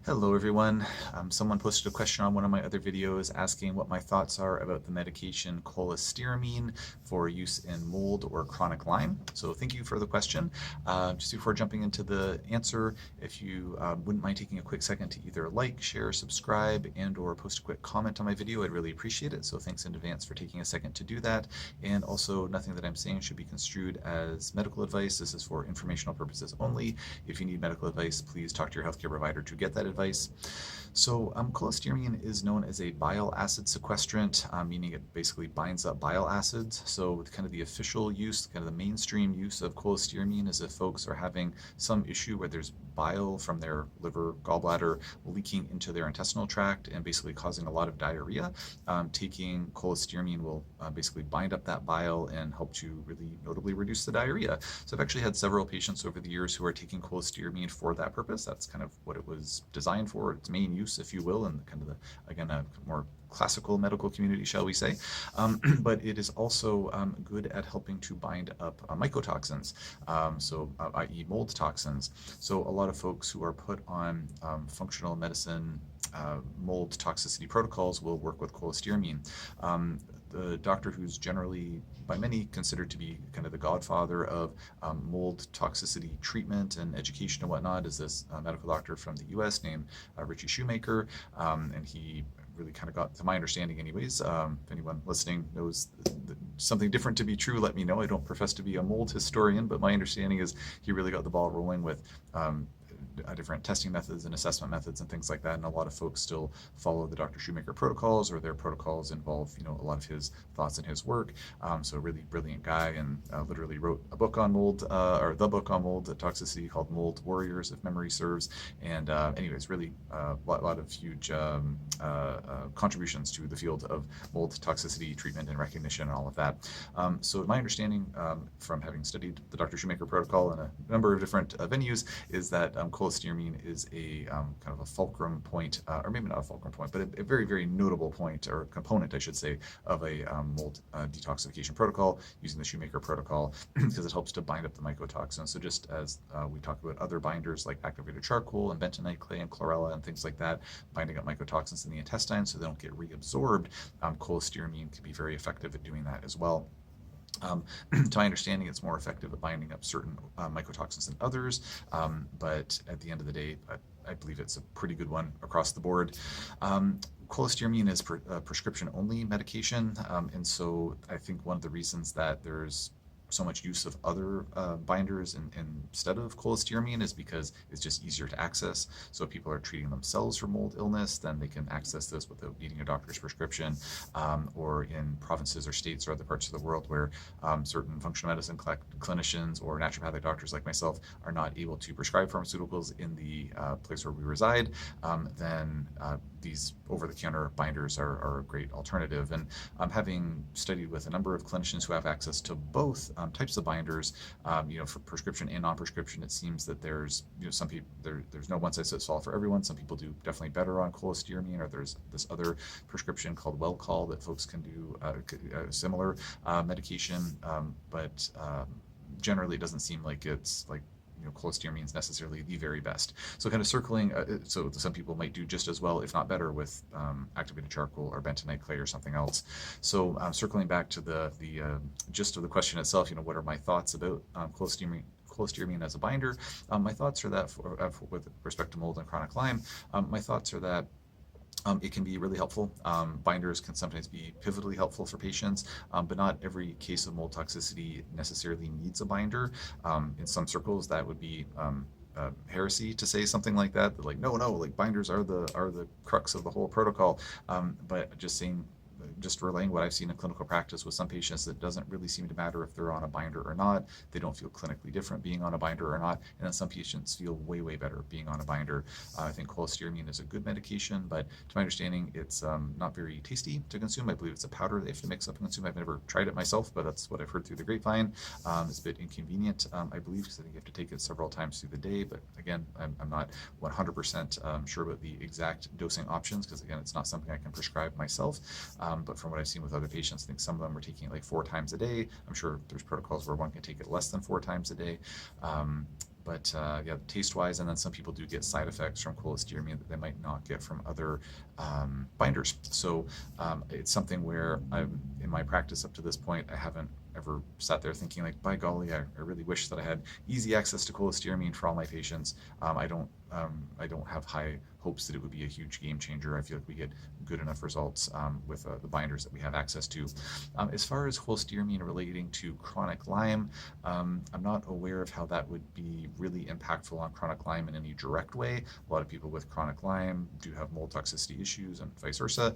Hello everyone. Someone posted a question on one of my other videos asking what my thoughts are about the medication cholestyramine for use in mold or chronic Lyme. So thank you for the question. Just before jumping into the answer, if you wouldn't mind taking a quick second to either like, share, subscribe, and or post a quick comment on my video, I'd really appreciate it. So thanks in advance for taking a second to do that. And also, nothing that I'm saying should be construed as medical advice. This is for informational purposes only. If you need medical advice, please talk to your healthcare provider to get that advice. So cholestyramine is known as a bile acid sequestrant, meaning it basically binds up bile acids. So kind of the official use, kind of the mainstream use of cholestyramine is if folks are having some issue where there's bile from their liver, gallbladder leaking into their intestinal tract and basically causing a lot of diarrhea. Taking cholestyramine will basically bind up that bile and help to really notably reduce the diarrhea. So I've actually had several patients over the years who are taking cholestyramine for that purpose. That's kind of what it was designed for, its main use, if you will, and kind of the, again, a more classical medical community, shall we say. But it is also good at helping to bind up mycotoxins, i.e. mold toxins. So a lot of folks who are put on functional medicine mold toxicity protocols will work with cholestyramine. The doctor who's generally by many considered to be kind of the godfather of mold toxicity treatment and education and whatnot is this medical doctor from the US named Richie Shoemaker, and he really kind of got, to my understanding anyways, if anyone listening knows something different to be true, let me know. I don't profess to be a mold historian, but my understanding is he really got the ball rolling with different testing methods and assessment methods and things like that, and a lot of folks still follow the Dr. Shoemaker protocols, or their protocols involve a lot of his thoughts and his work. So really brilliant guy, and literally wrote a book on mold, or the book on mold toxicity called Mold Warriors, if memory serves. And anyways, really a lot of huge contributions to the field of mold toxicity treatment and recognition and all of that. So my understanding from having studied the Dr. Shoemaker protocol in a number of different venues is that cholestyramine is a kind of a fulcrum point, or maybe not a fulcrum point, but a very, very notable point, or component, I should say, of a mold detoxification protocol using the Shoemaker protocol, because it helps to bind up the mycotoxins. So just as we talk about other binders like activated charcoal and bentonite clay and chlorella and things like that, binding up mycotoxins in the intestine so they don't get reabsorbed, cholestyramine can be very effective at doing that as well. To my understanding, it's more effective at binding up certain mycotoxins than others, but at the end of the day, I believe it's a pretty good one across the board. Cholestyramine is prescription-only medication, and so I think one of the reasons that there's so much use of other binders instead of cholestyramine is because it's just easier to access. So if people are treating themselves for mold illness, then they can access this without needing a doctor's prescription, or in provinces or states or other parts of the world where certain functional medicine clinicians or naturopathic doctors like myself are not able to prescribe pharmaceuticals in the place where we reside, then these over-the-counter binders are a great alternative. And having studied with a number of clinicians who have access to both types of binders, for prescription and non-prescription, it seems that there's some people there's no one-size-fits-all for everyone. Some people do definitely better on cholestyramine, or there's this other prescription called Welchol that folks can do similar medication, but generally it doesn't seem like it's like cholestyramine is necessarily the very best. So kind of circling, so some people might do just as well, if not better, with activated charcoal or bentonite clay or something else. So circling back to the gist of the question itself, what are my thoughts about cholestyramine as a binder? My thoughts are that with respect to mold and chronic Lyme, my thoughts are that it can be really helpful. Binders can sometimes be pivotally helpful for patients, but not every case of mold toxicity necessarily needs a binder. In some circles, that would be heresy to say something like that. They're like, no, like binders are the crux of the whole protocol. But just relaying what I've seen in clinical practice with some patients, that doesn't really seem to matter if they're on a binder or not. They don't feel clinically different being on a binder or not, and then some patients feel way, way better being on a binder. I think cholestyramine is a good medication, but to my understanding, it's not very tasty to consume. I believe it's a powder they have to mix up and consume. I've never tried it myself, but that's what I've heard through the grapevine. It's a bit inconvenient, I believe, because I think you have to take it several times through the day, but again, I'm not 100% sure about the exact dosing options, because again, it's not something I can prescribe myself. But from what I've seen with other patients, I think some of them are taking it like 4 times a day. I'm sure there's protocols where one can take it less than 4 times a day. but yeah, taste-wise, and then some people do get side effects from cholestyramine that they might not get from other binders. So it's something where in my practice up to this point, I haven't ever sat there thinking like, by golly, I really wish that I had easy access to cholestyramine for all my patients. I don't have high hopes that it would be a huge game changer. I feel like we get good enough results with the binders that we have access to. As far as cholestyramine relating to chronic Lyme, I'm not aware of how that would be really impactful on chronic Lyme in any direct way. A lot of people with chronic Lyme do have mold toxicity issues and vice versa.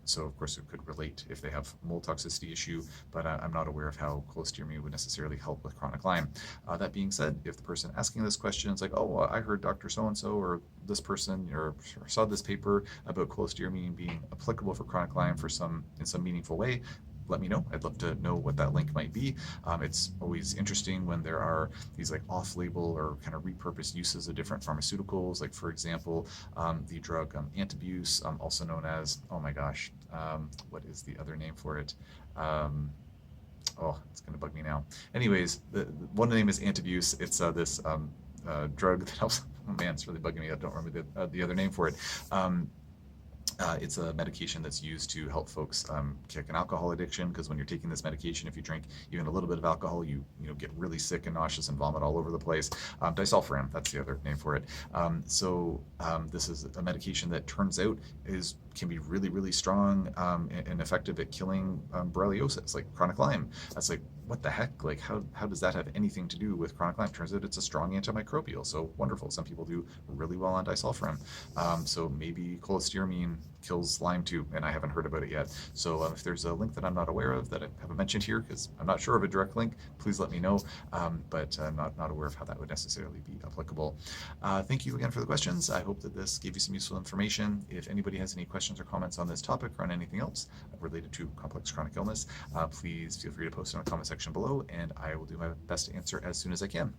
So of course it could relate if they have mold toxicity issue, but I'm not aware of how cholestyramine would necessarily help with chronic Lyme. That being said, if the person asking this question is like, oh, well, I heard Dr. So-and-so or this person or saw this paper about cholestyramine being applicable for chronic Lyme in some meaningful way, let me know. I'd love to know what that link might be. It's always interesting when there are these like off-label or kind of repurposed uses of different pharmaceuticals. Like for example, the drug Antabuse, also known as, oh my gosh, what is the other name for it? Oh, it's going to bug me now. Anyways, one name is Antabuse. It's this drug that helps. Oh man, it's really bugging me. I don't remember the other name for it. It's a medication that's used to help folks kick an alcohol addiction, because when you're taking this medication, if you drink even a little bit of alcohol, you get really sick and nauseous and vomit all over the place. Disulfiram, that's the other name for it. This is a medication that turns out can be really, really strong and effective at killing borreliosis, like chronic Lyme. That's like, what the heck? Like, how does that have anything to do with chronic Lyme? Turns out it's a strong antimicrobial, so wonderful. Some people do really well on disulfiram. So maybe cholestyramine kills Lyme too, and I haven't heard about it yet. So if there's a link that I'm not aware of that I haven't mentioned here, because I'm not sure of a direct link, please let me know. But I'm not aware of how that would necessarily be applicable. Thank you again for the questions. I hope that this gave you some useful information. If anybody has any questions or comments on this topic or on anything else related to complex chronic illness, please feel free to post in the comment section below, and I will do my best to answer as soon as I can.